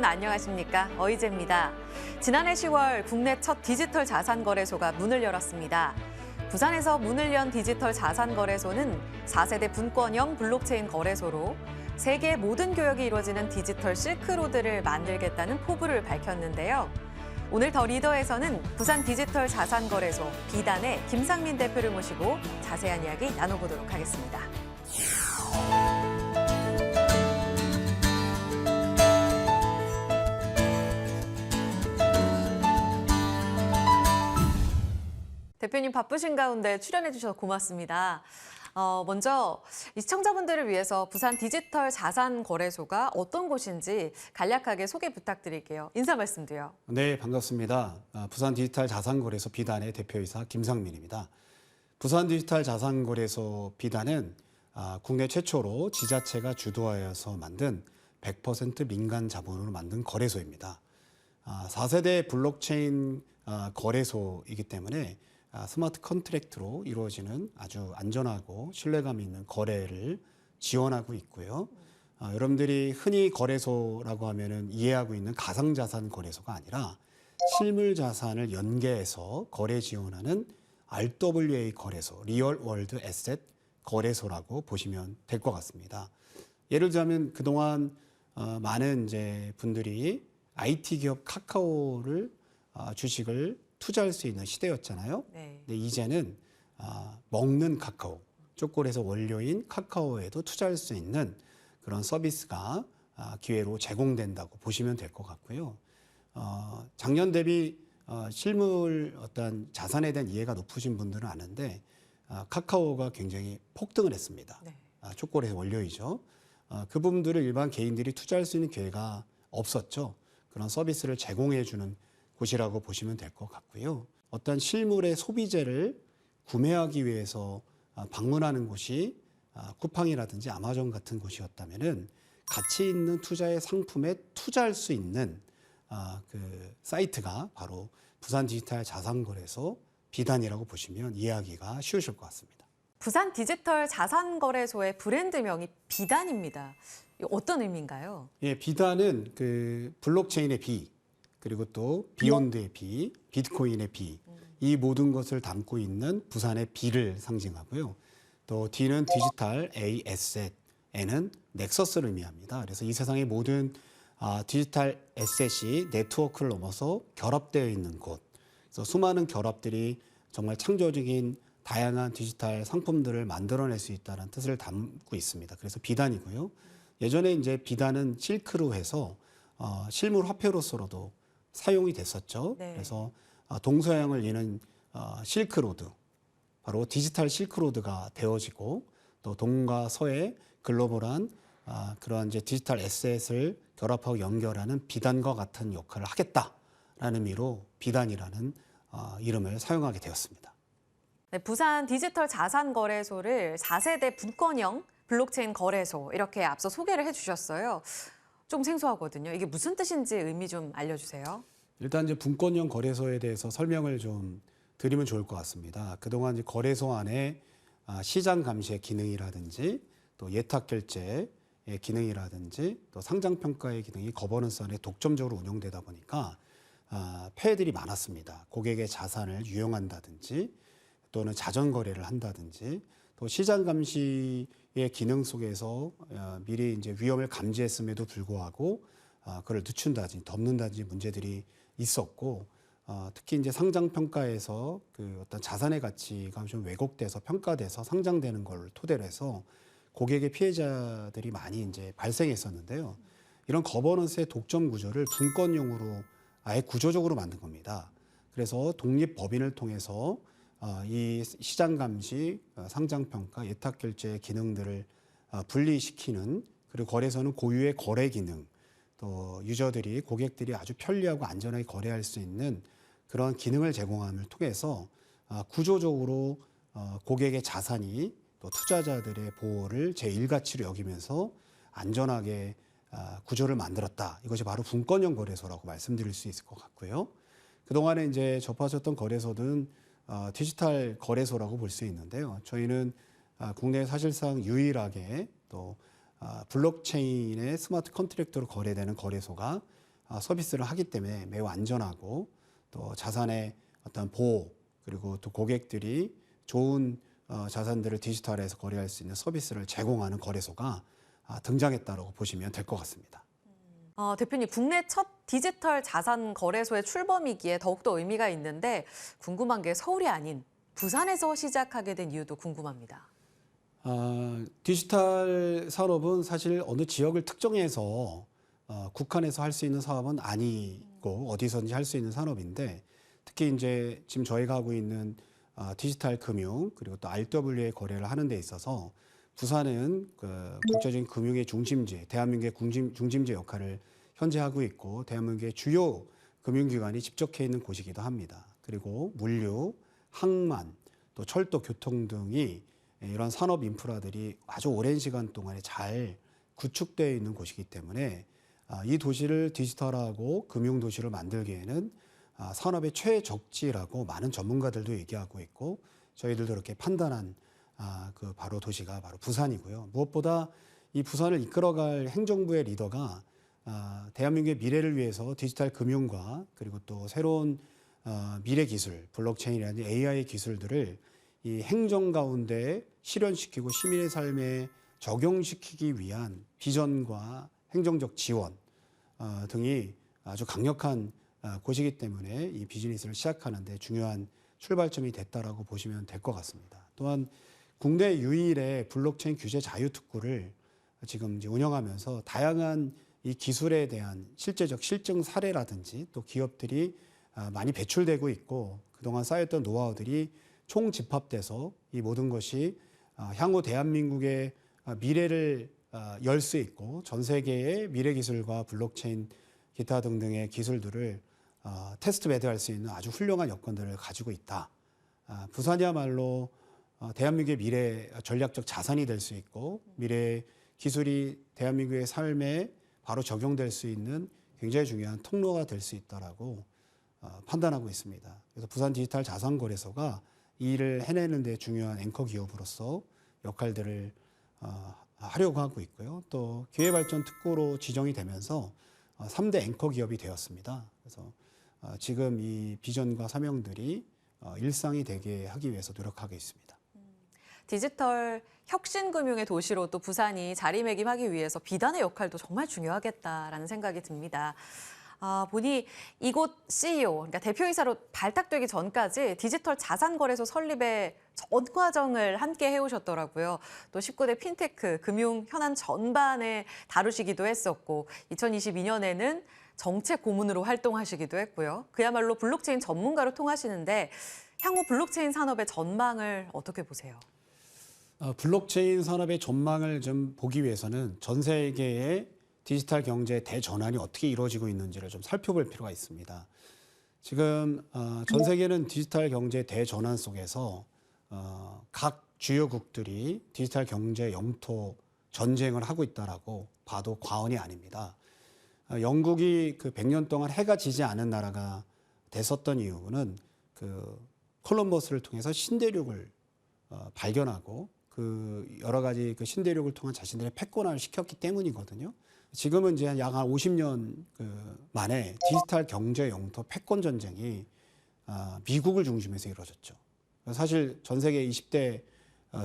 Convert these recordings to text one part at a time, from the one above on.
여러분 안녕하십니까? 어이제입니다. 지난해 10월 국내 첫 디지털 자산 거래소가 문을 열었습니다. 부산에서 문을 연 디지털 자산 거래소는 4세대 분권형 블록체인 거래소로 세계 모든 교역이 이루어지는 디지털 실크로드를 만들겠다는 포부를 밝혔는데요. 오늘 더 리더에서는 부산 디지털 자산 거래소 비단의 김상민 대표를 모시고 자세한 이야기 나눠보도록 하겠습니다. 대표님 바쁘신 가운데 출연해 주셔서 고맙습니다. 먼저 이 시청자분들을 위해서 부산 디지털 자산 거래소가 어떤 곳인지 간략하게 소개 부탁드릴게요. 인사 말씀도요. 네, 반갑습니다. 부산 디지털 자산거래소 비단의 대표이사 김상민입니다. 부산 디지털 자산거래소 비단은 국내 최초로 지자체가 주도하여서 만든 100% 민간 자본으로 만든 거래소입니다. 4세대 블록체인 거래소이기 때문에 스마트 컨트랙트로 이루어지는 아주 안전하고 신뢰감 있는 거래를 지원하고 있고요. 여러분들이 흔히 거래소라고 하면은 이해하고 있는 가상자산 거래소가 아니라 실물 자산을 연계해서 거래 지원하는 RWA 거래소, 리얼 월드 에셋 거래소라고 보시면 될 것 같습니다. 예를 들자면 그동안 많은 이제 분들이 IT 기업 카카오를 주식을 투자할 수 있는 시대였잖아요. 네. 근데 이제는 먹는 카카오, 초콜릿의 원료인 카카오에도 투자할 수 있는 그런 서비스가 기회로 제공된다고 보시면 될 것 같고요. 작년 대비 실물 어떤 자산에 대한 이해가 높으신 분들은 아는데 카카오가 굉장히 폭등을 했습니다. 네. 초콜릿의 원료이죠. 그 부분들을 일반 개인들이 투자할 수 있는 기회가 없었죠. 그런 서비스를 제공해 주는 곳이라고 보시면 될 것 같고요. 어떤 실물의 소비재를 구매하기 위해서 방문하는 곳이 쿠팡이라든지 아마존 같은 곳이었다면은 가치 있는 투자의 상품에 투자할 수 있는 그 사이트가 바로 부산 디지털 자산거래소 비단이라고 보시면 이해하기가 쉬우실 것 같습니다. 부산 디지털 자산 거래소의 브랜드명이 비단입니다. 어떤 의미인가요? 예, 비단은 그 블록체인의 비, 그리고 또 비욘드의 비, 비트코인의 비, 이 모든 것을 담고 있는 부산의 비를 상징하고요. 또 D는 디지털, A, 에셋, N은 넥서스를 의미합니다. 그래서 이 세상의 모든 디지털 에셋이 네트워크를 넘어서 결합되어 있는 곳. 그래서 수많은 결합들이 정말 창조적인 다양한 디지털 상품들을 만들어낼 수 있다는 뜻을 담고 있습니다. 그래서 비단이고요. 예전에 이제 비단은 실크로 해서 실물 화폐로서로도 사용이 됐었죠. 네. 그래서 동서양을 잇는 실크로드, 바로 디지털 실크로드가 되어지고 또 동과 서의 글로벌한 그러한 이제 디지털 에셋을 결합하고 연결하는 비단과 같은 역할을 하겠다라는 의미로 비단이라는 이름을 사용하게 되었습니다. 네, 부산 디지털 자산 거래소를 4세대 분권형 블록체인 거래소 이렇게 앞서 소개를 해주셨어요. 좀 생소하거든요. 이게 무슨 뜻인지 의미 좀 알려주세요. 일단 이제 분권형 거래소에 대해서 설명을 좀 드리면 좋을 것 같습니다. 그동안 이제 거래소 안에 시장 감시의 기능이라든지 또 예탁 결제의 기능이라든지 또 상장 평가의 기능이 거버넌스 안에 독점적으로 운영되다 보니까 폐해들이 많았습니다. 고객의 자산을 유용한다든지 또는 자전 거래를 한다든지 또 시장 감시의 기능 속에서 미리 이제 위험을 감지했음에도 불구하고 그걸 늦춘다든지 덮는다든지 문제들이 있었고 특히 이제 상장 평가에서 그 어떤 자산의 가치가 좀 왜곡돼서 평가돼서 상장되는 걸 토대로 해서 고객의 피해자들이 많이 이제 발생했었는데요. 이런 거버넌스의 독점 구조를 분권형으로 아예 구조적으로 만든 겁니다. 그래서 독립 법인을 통해서 이 시장 감시, 상장 평가, 예탁 결제 기능들을 분리시키는, 그리고 거래소는 고유의 거래 기능, 또 유저들이 고객들이 아주 편리하고 안전하게 거래할 수 있는 그런 기능을 제공함을 통해서 구조적으로 고객의 자산이 또 투자자들의 보호를 제1가치로 여기면서 안전하게 구조를 만들었다. 이것이 바로 분권형 거래소라고 말씀드릴 수 있을 것 같고요. 그동안에 이제 접하셨던 거래소는 디지털 거래소라고 볼 수 있는데요. 저희는 국내 사실상 유일하게 또 블록체인의 스마트 컨트랙트로 거래되는 거래소가 서비스를 하기 때문에 매우 안전하고 또 자산의 어떤 보호 그리고 또 고객들이 좋은 자산들을 디지털에서 거래할 수 있는 서비스를 제공하는 거래소가 등장했다고 보시면 될 것 같습니다. 대표님, 국내 첫 디지털 자산 거래소의 출범이기에 더욱더 의미가 있는데 궁금한 게 서울이 아닌 부산에서 시작하게 된 이유도 궁금합니다. 디지털 산업은 사실 어느 지역을 특정해서 국한에서 할 수 있는 사업은 아니고 어디서든지 할 수 있는 산업인데 특히 이제 지금 저희가 하고 있는 디지털 금융 그리고 또 RWA 거래를 하는 데 있어서 부산은 그 국제적인 금융의 중심지, 대한민국의 중심지 역할을 현재 하고 있고 대한민국의 주요 금융기관이 집적해 있는 곳이기도 합니다. 그리고 물류, 항만, 또 철도, 교통 등이 이런 산업 인프라들이 아주 오랜 시간 동안에 잘 구축되어 있는 곳이기 때문에 이 도시를 디지털하고 금융 도시를 만들기에는 산업의 최적지라고 많은 전문가들도 얘기하고 있고 저희들도 그렇게 판단한 그 바로 도시가 바로 부산이고요. 무엇보다 이 부산을 이끌어갈 행정부의 리더가 대한민국의 미래를 위해서 디지털 금융과 그리고 또 새로운 미래 기술, 블록체인이라든지 AI 기술들을 이 행정 가운데 실현시키고 시민의 삶에 적용시키기 위한 비전과 행정적 지원 등이 아주 강력한 곳이기 때문에 이 비즈니스를 시작하는 데 중요한 출발점이 됐다라고 보시면 될 것 같습니다. 또한 국내 유일의 블록체인 규제 자유특구를 지금 이제 운영하면서 다양한 이 기술에 대한 실제적 실증 사례라든지 또 기업들이 많이 배출되고 있고 그동안 쌓였던 노하우들이 총집합돼서 이 모든 것이 향후 대한민국의 미래를 열 수 있고 전 세계의 미래 기술과 블록체인 기타 등등의 기술들을 테스트 배드할 수 있는 아주 훌륭한 여건들을 가지고 있다. 부산이야말로 대한민국의 미래 전략적 자산이 될 수 있고 미래 기술이 대한민국의 삶에 바로 적용될 수 있는 굉장히 중요한 통로가 될 수 있다라고 판단하고 있습니다. 그래서 부산 디지털 자산거래소가 이 일을 해내는 데 중요한 앵커 기업으로서 역할들을 하려고 하고 있고요. 또 기회발전 특구로 지정이 되면서 3대 앵커 기업이 되었습니다. 그래서 지금 이 비전과 사명들이 일상이 되게 하기 위해서 노력하고 있습니다. 디지털 혁신금융의 도시로 또 부산이 자리매김하기 위해서 비단의 역할도 정말 중요하겠다라는 생각이 듭니다. 보니 이곳 CEO, 그러니까 대표이사로 발탁되기 전까지 디지털 자산거래소 설립의 전 과정을 함께 해오셨더라고요. 또 19대 핀테크, 금융 현안 전반에 다루시기도 했었고 2022년에는 정책 고문으로 활동하시기도 했고요. 그야말로 블록체인 전문가로 통하시는데 향후 블록체인 산업의 전망을 어떻게 보세요? 블록체인 산업의 전망을 좀 보기 위해서는 전 세계의 디지털 경제 대전환이 어떻게 이루어지고 있는지를 좀 살펴볼 필요가 있습니다. 지금 전 세계는 디지털 경제 대전환 속에서 각 주요국들이 디지털 경제 영토 전쟁을 하고 있다라고 봐도 과언이 아닙니다. 영국이 그 100년 동안 해가 지지 않은 나라가 됐었던 이유는 그 콜럼버스를 통해서 신대륙을 발견하고 그 여러 가지 그 신대륙을 통한 자신들의 패권화를 시켰기 때문이거든요. 지금은 이제 약 한 50년 만에 디지털 경제 영토 패권 전쟁이 미국을 중심해서 이루어졌죠. 사실 전 세계 20대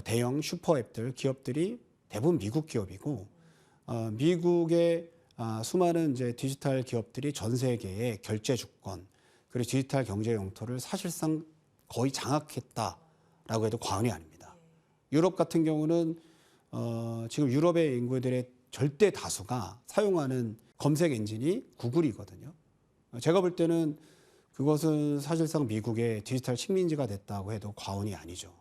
대형 슈퍼 앱들 기업들이 대부분 미국 기업이고 미국의 수많은 이제 디지털 기업들이 전 세계의 결제 주권 그리고 디지털 경제 영토를 사실상 거의 장악했다라고 해도 과언이 아닙니다. 유럽 같은 경우는 지금 유럽의 인구들의 절대 다수가 사용하는 검색 엔진이 구글이거든요. 제가 볼 때는 그것은 사실상 미국의 디지털 식민지가 됐다고 해도 과언이 아니죠.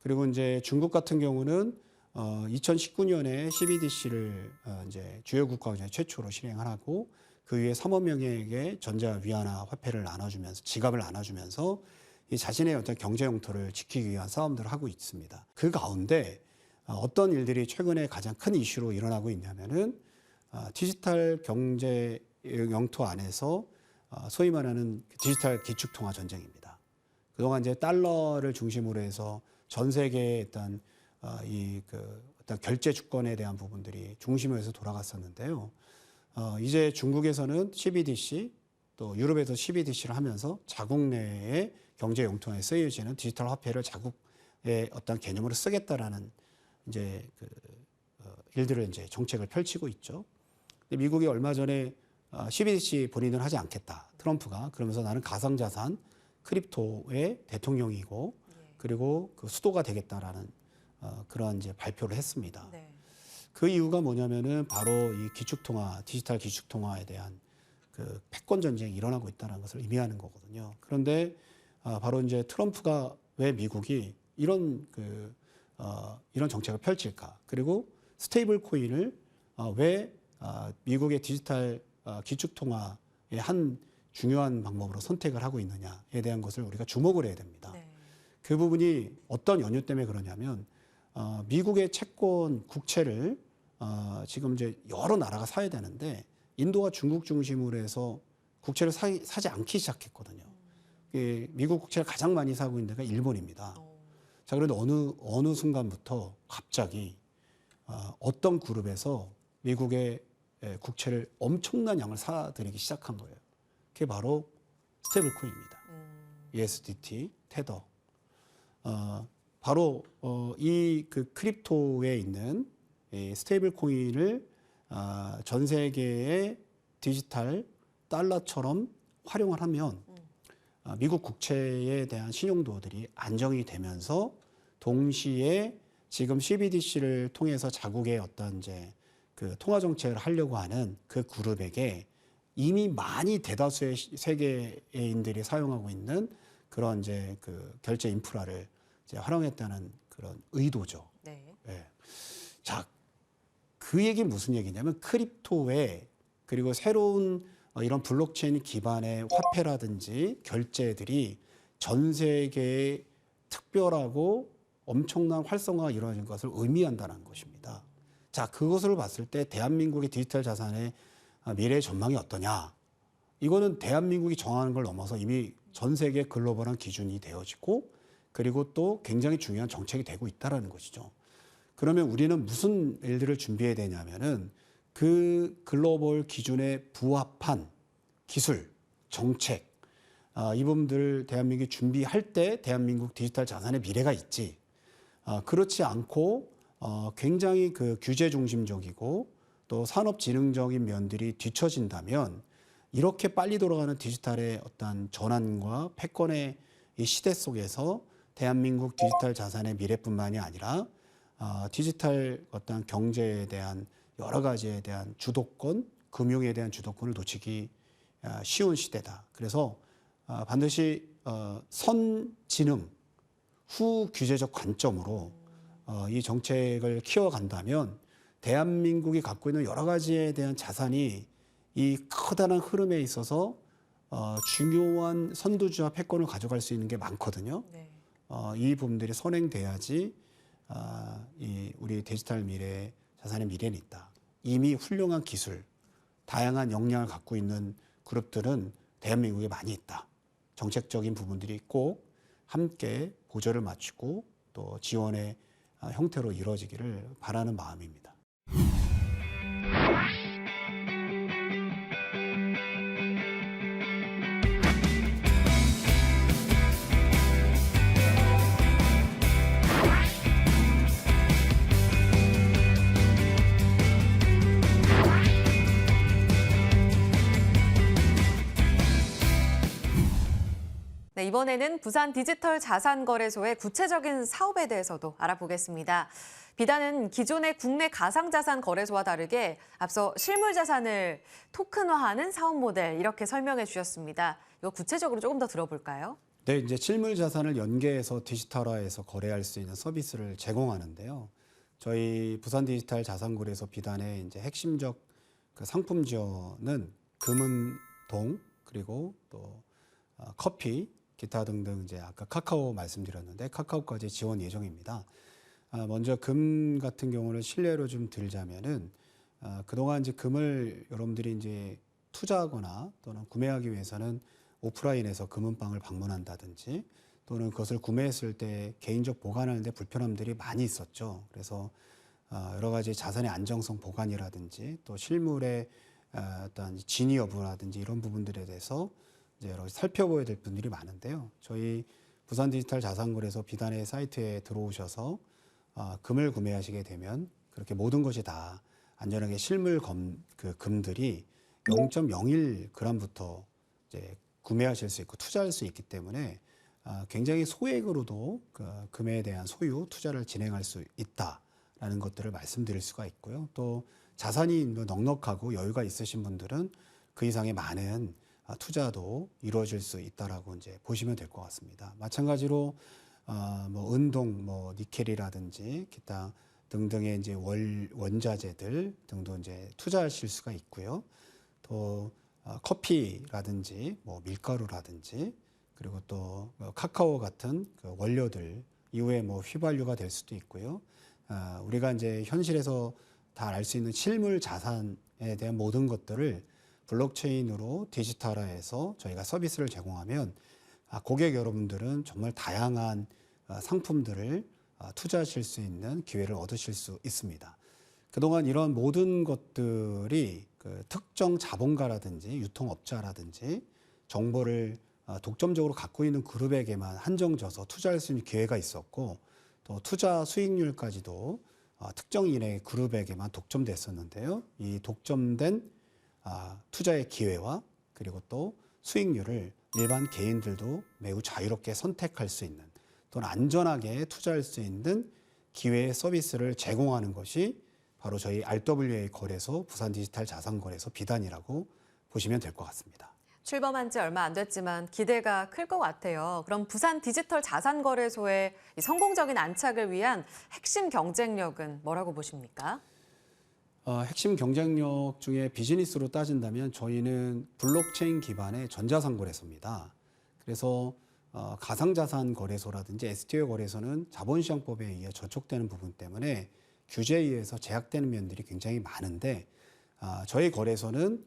그리고 이제 중국 같은 경우는 2019년에 CBDC를 이제 주요 국가 중에 최초로 실행하고 그 위에 3억 명에게 전자 위안화 화폐를 나눠주면서 지갑을 나눠주면서 이 자신의 어떤 경제 영토를 지키기 위한 싸움들을 하고 있습니다. 그 가운데 어떤 일들이 최근에 가장 큰 이슈로 일어나고 있냐면은 디지털 경제 영토 안에서 소위 말하는 디지털 기축통화 전쟁입니다. 그동안 이제 달러를 중심으로 해서 전 세계의 일단 어떤 결제 주권에 대한 부분들이 중심에서 돌아갔었는데요. 이제 중국에서는 CBDC 또 유럽에서 CBDC를 하면서 자국 내의 경제 용통에 쓰여지는 디지털 화폐를 자국의 어떤 개념으로 쓰겠다라는 이제 일들을 이제 정책을 펼치고 있죠. 근데 미국이 얼마 전에 CBDC 본인은 하지 않겠다. 트럼프가 그러면서 나는 가상자산 크립토의 대통령이고 그리고 그 수도가 되겠다라는 그런 이제 발표를 했습니다. 네. 그 이유가 뭐냐면은 바로 이 기축통화, 디지털 기축통화에 대한 그 패권 전쟁이 일어나고 있다는 것을 의미하는 거거든요. 그런데 바로 이제 트럼프가 왜 미국이 이런 이런 정책을 펼칠까? 그리고 스테이블 코인을 왜 미국의 디지털 기축통화의 한 중요한 방법으로 선택을 하고 있느냐에 대한 것을 우리가 주목을 해야 됩니다. 네. 그 부분이 어떤 연유 때문에 그러냐면 미국의 채권 국채를 지금 이제 여러 나라가 사야 되는데 인도가 중국 중심으로 해서 국채를 사지 않기 시작했거든요. 미국 국채를 가장 많이 사고 있는 데가 일본입니다. 자, 그런데 어느 순간부터 갑자기 어떤 그룹에서 미국의 국채를 엄청난 양을 사들이기 시작한 거예요. 그게 바로 스테이블 코인입니다. USDT, 테더. 바로 이 그 크립토에 있는 이 스테이블 코인을 전 세계의 디지털 달러처럼 활용을 하면 미국 국채에 대한 신용도들이 안정이 되면서 동시에 지금 CBDC를 통해서 자국의 어떤 이제 그 통화 정책을 하려고 하는 그 그룹에게 이미 많이 대다수의 세계인들이 사용하고 있는 그런 이제 그 결제 인프라를 이제 활용했다는 그런 의도죠. 네. 예. 자, 그 얘기 무슨 얘기냐면 크립토에 그리고 새로운 이런 블록체인 기반의 화폐라든지 결제들이 전 세계에 특별하고 엄청난 활성화가 이루어진 것을 의미한다는 것입니다. 자, 그것을 봤을 때 대한민국의 디지털 자산의 미래 전망이 어떠냐? 이거는 대한민국이 정하는 걸 넘어서 이미 전 세계 글로벌한 기준이 되어지고 그리고 또 굉장히 중요한 정책이 되고 있다는 것이죠. 그러면 우리는 무슨 일들을 준비해야 되냐면은 그 글로벌 기준에 부합한 기술, 정책, 이 부분들을 대한민국이 준비할 때 대한민국 디지털 자산의 미래가 있지. 그렇지 않고 굉장히 그 규제 중심적이고 또 산업진흥적인 면들이 뒤처진다면 이렇게 빨리 돌아가는 디지털의 어떤 전환과 패권의 이 시대 속에서 대한민국 디지털 자산의 미래뿐만이 아니라 디지털 어떤 경제에 대한 여러 가지에 대한 주도권, 금융에 대한 주도권을 놓치기 쉬운 시대다. 그래서 반드시 선진흥, 후규제적 관점으로 이 정책을 키워간다면 대한민국이 갖고 있는 여러 가지에 대한 자산이 이 커다란 흐름에 있어서 중요한 선두주와 패권을 가져갈 수 있는 게 많거든요. 네. 이 부분들이 선행돼야지 이 우리 디지털 미래, 자산의 미래는 있다. 이미 훌륭한 기술, 다양한 역량을 갖고 있는 그룹들은 대한민국에 많이 있다. 정책적인 부분들이 꼭 함께 보조를 맞추고 또 지원의 형태로 이루어지기를 바라는 마음입니다. 네, 이번에는 부산 디지털 자산거래소의 구체적인 사업에 대해서도 알아보겠습니다. 비단은 기존의 국내 가상자산 거래소와 다르게 앞서 실물자산을 토큰화하는 사업 모델 이렇게 설명해 주셨습니다. 이거 구체적으로 조금 더 들어볼까요? 네, 이제 실물 자산을 연계해서 디지털화해서 거래할 수 있는 서비스를 제공하는데요. 저희 부산 디지털 자산거래소 비단의 이제 핵심적 그 상품 지원은 금은동 그리고 또 커피 기타 등등 이제 아까 카카오 말씀드렸는데 카카오까지 지원 예정입니다. 먼저 금 같은 경우는 실례로 좀 들자면은 그동안 이제 금을 여러분들이 이제 투자하거나 또는 구매하기 위해서는 오프라인에서 금은방을 방문한다든지 또는 그것을 구매했을 때 개인적 보관하는데 불편함들이 많이 있었죠. 그래서 여러 가지 자산의 안정성 보관이라든지 또 실물의 어떤 진위 여부라든지 이런 부분들에 대해서 이제 여러 가지 살펴봐야 될 분들이 많은데요. 저희 부산 디지털 자산거래소 비단의 사이트에 들어오셔서 금을 구매하시게 되면 그렇게 모든 것이 다 안전하게 실물 금들이 0.01g부터 이제 구매하실 수 있고 투자할 수 있기 때문에 굉장히 소액으로도 그 금에 대한 소유 투자를 진행할 수 있다라는 것들을 말씀드릴 수가 있고요. 또 자산이 넉넉하고 여유가 있으신 분들은 그 이상의 많은 투자도 이루어질 수 있다라고 이제 보시면 될 것 같습니다. 마찬가지로 뭐 은동, 뭐 니켈이라든지 기타 등등의 이제 원자재들 등도 이제 투자하실 수가 있고요. 또 커피라든지 뭐 밀가루라든지 그리고 또 카카오 같은 그 원료들 이후에 뭐 휘발유가 될 수도 있고요. 우리가 이제 현실에서 다 알 수 있는 실물 자산에 대한 모든 것들을 블록체인으로 디지털화해서 저희가 서비스를 제공하면 고객 여러분들은 정말 다양한 상품들을 투자하실 수 있는 기회를 얻으실 수 있습니다. 그동안 이런 모든 것들이 그 특정 자본가라든지 유통업자라든지 정보를 독점적으로 갖고 있는 그룹에게만 한정져서 투자할 수 있는 기회가 있었고 또 투자 수익률까지도 특정인의 그룹에게만 독점됐었는데요. 이 독점된 투자의 기회와 그리고 또 수익률을 일반 개인들도 매우 자유롭게 선택할 수 있는 또는 안전하게 투자할 수 있는 기회의 서비스를 제공하는 것이 바로 저희 RWA 거래소 부산 디지털 자산거래소 비단이라고 보시면 될 것 같습니다. 출범한 지 얼마 안 됐지만 기대가 클 것 같아요. 그럼 부산 디지털 자산거래소의 이 성공적인 안착을 위한 핵심 경쟁력은 뭐라고 보십니까? 핵심 경쟁력 중에 비즈니스로 따진다면 저희는 블록체인 기반의 전자상거래소입니다. 그래서 가상자산 거래소라든지 STO 거래소는 자본시장법에 의해 저촉되는 부분 때문에 규제에 의해서 제약되는 면들이 굉장히 많은데 저희 거래소는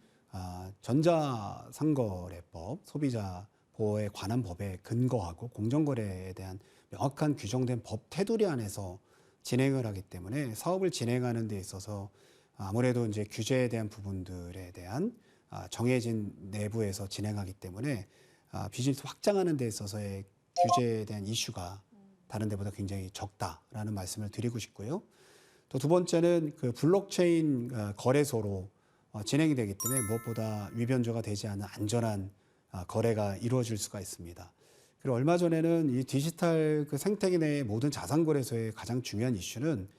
전자상거래법, 소비자 보호에 관한 법에 근거하고 공정거래에 대한 명확한 규정된 법 테두리 안에서 진행을 하기 때문에 사업을 진행하는 데 있어서 아무래도 이제 규제에 대한 부분들에 대한 정해진 내부에서 진행하기 때문에 비즈니스 확장하는 데 있어서의 규제에 대한 이슈가 다른 데보다 굉장히 적다라는 말씀을 드리고 싶고요. 또 두 번째는 그 블록체인 거래소로 진행이 되기 때문에 무엇보다 위변조가 되지 않은 안전한 거래가 이루어질 수가 있습니다. 그리고 얼마 전에는 이 디지털 그 생태계 내의 모든 자산거래소의 가장 중요한 이슈는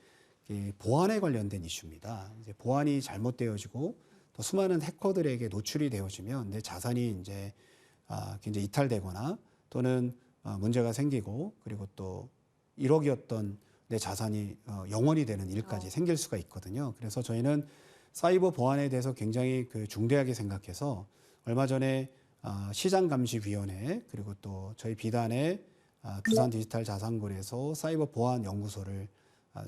이 보안에 관련된 이슈입니다. 이제 보안이 잘못되어지고 또 수많은 해커들에게 노출이 되어지면 내 자산이 이제 굉장히 이탈되거나 또는 문제가 생기고 그리고 또 1억이었던 내 자산이 0원이 되는 일까지 생길 수가 있거든요. 그래서 저희는 사이버 보안에 대해서 굉장히 그 중대하게 생각해서 얼마 전에 시장감시위원회 그리고 또 저희 비단의 부산 디지털 자산거래소 사이버 보안 연구소를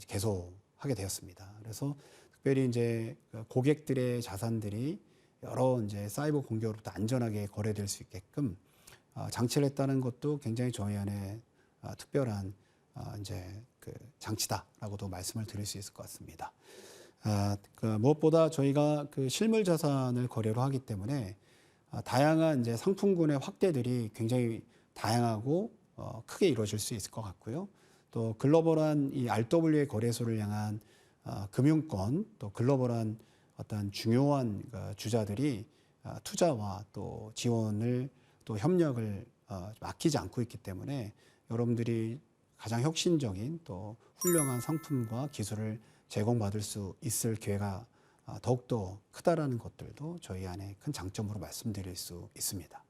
개소하게 되었습니다. 그래서 특별히 이제 고객들의 자산들이 여러 이제 사이버 공격으로부터 안전하게 거래될 수 있게끔 장치를 했다는 것도 굉장히 저희 안에 특별한 이제 그 장치다라고도 말씀을 드릴 수 있을 것 같습니다. 무엇보다 저희가 그 실물 자산을 거래로 하기 때문에 다양한 이제 상품군의 확대들이 굉장히 다양하고 크게 이루어질 수 있을 것 같고요. 또 글로벌한 이 RWA 거래소를 향한 금융권 또 글로벌한 어떤 중요한 주자들이 투자와 또 지원을 또 협력을 아끼지 않고 있기 때문에 여러분들이 가장 혁신적인 또 훌륭한 상품과 기술을 제공받을 수 있을 기회가 더욱더 크다라는 것들도 저희 안에 큰 장점으로 말씀드릴 수 있습니다.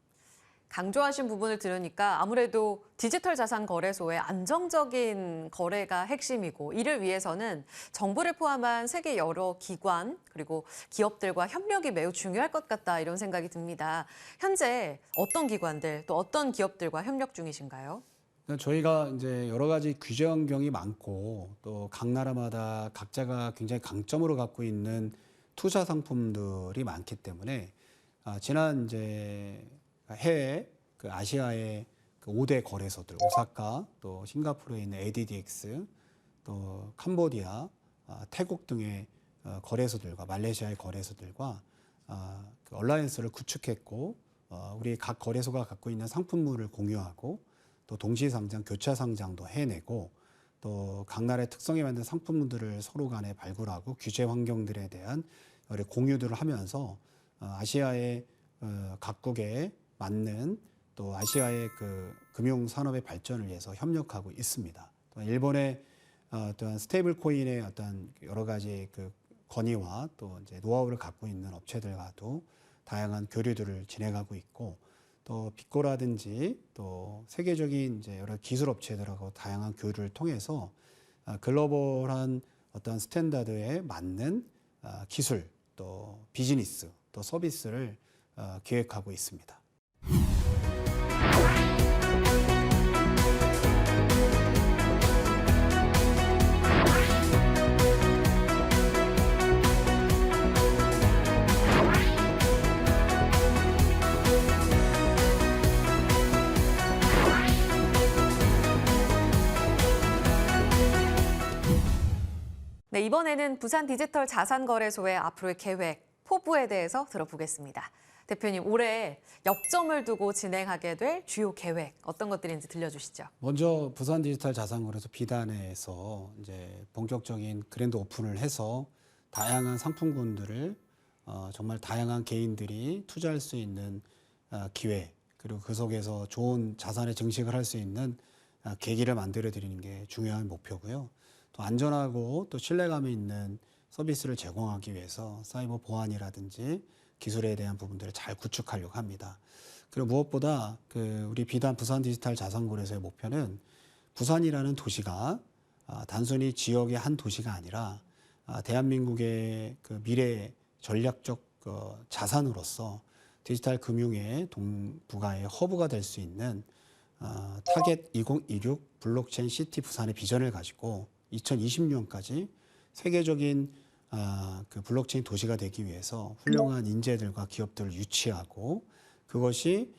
강조하신 부분을 들으니까 아무래도 디지털 자산 거래소의 안정적인 거래가 핵심이고 이를 위해서는 정부를 포함한 세계 여러 기관 그리고 기업들과 협력이 매우 중요할 것 같다 이런 생각이 듭니다. 현재 어떤 기관들 또 어떤 기업들과 협력 중이신가요? 저희가 이제 여러 가지 규제 환경이 많고 또 각 나라마다 각자가 굉장히 강점으로 갖고 있는 투자 상품들이 많기 때문에 지난 이제 해외 그 아시아의 그 5대 거래소들 오사카 또 싱가포르에 있는 ADDX 또 캄보디아 태국 등의 거래소들과 말레이시아의 거래소들과 그 얼라이언스를 구축했고 우리 각 거래소가 갖고 있는 상품물을 공유하고 또 동시 상장, 교차 상장도 해내고 또 각 나라의 특성에 맞는 상품들을 서로 간에 발굴하고 규제 환경들에 대한 여러 공유들을 하면서 아시아의 각국에 맞는 또 아시아의 그 금융 산업의 발전을 위해서 협력하고 있습니다. 또 일본의 어떤 스테이블 코인의 어떤 여러 가지 그 건의와 또 이제 노하우를 갖고 있는 업체들과도 다양한 교류들을 진행하고 있고 또 빅코라든지 또 세계적인 이제 여러 기술 업체들하고 다양한 교류를 통해서 글로벌한 어떤 스탠다드에 맞는 기술 또 비즈니스 또 서비스를 기획하고 있습니다. 네, 이번에는 부산 디지털 자산거래소의 앞으로의 계획, 포부에 대해서 들어보겠습니다. 대표님, 올해 역점을 두고 진행하게 될 주요 계획 어떤 것들인지 들려주시죠. 먼저 부산 디지털 자산거래소 비단에서 이제 본격적인 그랜드 오픈을 해서 다양한 상품군들을 정말 다양한 개인들이 투자할 수 있는 기회 그리고 그 속에서 좋은 자산의 증식을 할 수 있는 계기를 만들어 드리는 게 중요한 목표고요. 또 안전하고 또 신뢰감이 있는 서비스를 제공하기 위해서 사이버 보안이라든지 기술에 대한 부분들을 잘 구축하려고 합니다. 그리고 무엇보다 우리 비단 부산 디지털 자산거래소의 목표는 부산이라는 도시가 단순히 지역의 한 도시가 아니라 대한민국의 그 미래 전략적 자산으로서 디지털 금융의 동북아의 허브가 될 수 있는 타겟 2026 블록체인 시티 부산의 비전을 가지고 2020년까지 세계적인 그 블록체인 도시가 되기 위해서 훌륭한 인재들과 기업들을 유치하고 그것이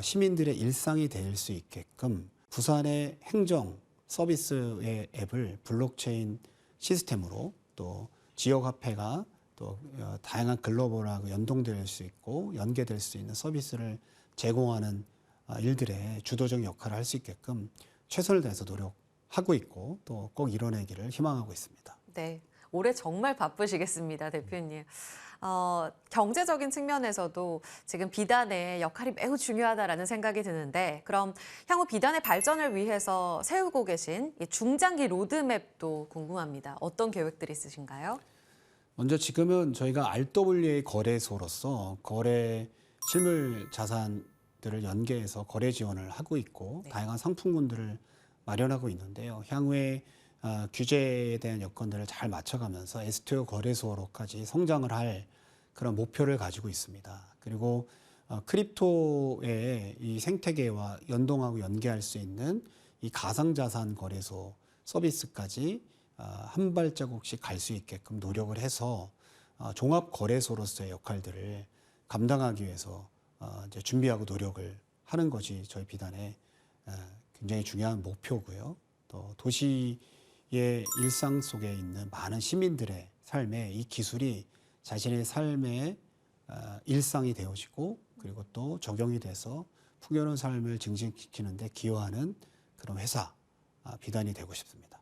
시민들의 일상이 될 수 있게끔 부산의 행정 서비스의 앱을 블록체인 시스템으로 또 지역화폐가 또 다양한 글로벌하고 연동될 수 있고 연계될 수 있는 서비스를 제공하는 일들의 주도적 역할을 할 수 있게끔 최선을 다해서 노력하고 있고 또 꼭 이뤄내기를 희망하고 있습니다. 네, 올해 정말 바쁘시겠습니다, 대표님. 경제적인 측면에서도 지금 비단의 역할이 매우 중요하다라는 생각이 드는데 그럼 향후 비단의 발전을 위해서 세우고 계신 이 중장기 로드맵도 궁금합니다. 어떤 계획들이 있으신가요? 먼저 지금은 저희가 RWA 거래소로서 거래 실물 자산들을 연계해서 거래 지원을 하고 있고 다양한 상품군들을 마련하고 있는데요. 향후에 규제에 대한 여건들을 잘 맞춰가면서 S2 거래소로까지 성장을 할 그런 목표를 가지고 있습니다. 그리고 크립토의 이 생태계와 연동하고 연계할 수 있는 이 가상자산 거래소 서비스까지 한 발자국씩 갈 수 있게끔 노력을 해서 종합 거래소로서의 역할들을 감당하기 위해서 이제 준비하고 노력을 하는 것이 저희 비단의 굉장히 중요한 목표고요. 또 도시의 일상 속에 있는 많은 시민들의 삶에 이 기술이 자신의 삶의 일상이 되어지고 그리고 또 적용이 돼서 풍요로운 삶을 증진시키는 데 기여하는 그런 회사 비단이 되고 싶습니다.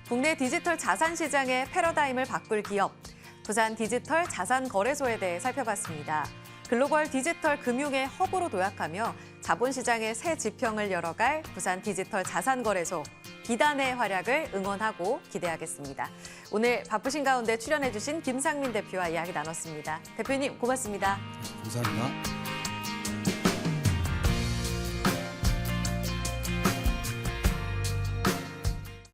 국내 디지털 자산 시장의 패러다임을 바꿀 기업, 부산 디지털 자산 거래소에 대해 살펴봤습니다. 글로벌 디지털 금융의 허브로 도약하며 자본시장의 새 지평을 열어갈 부산 디지털 자산 거래소, 비단의 활약을 응원하고 기대하겠습니다. 오늘 바쁘신 가운데 출연해주신 김상민 대표와 이야기 나눴습니다. 대표님 고맙습니다. 감사합니다.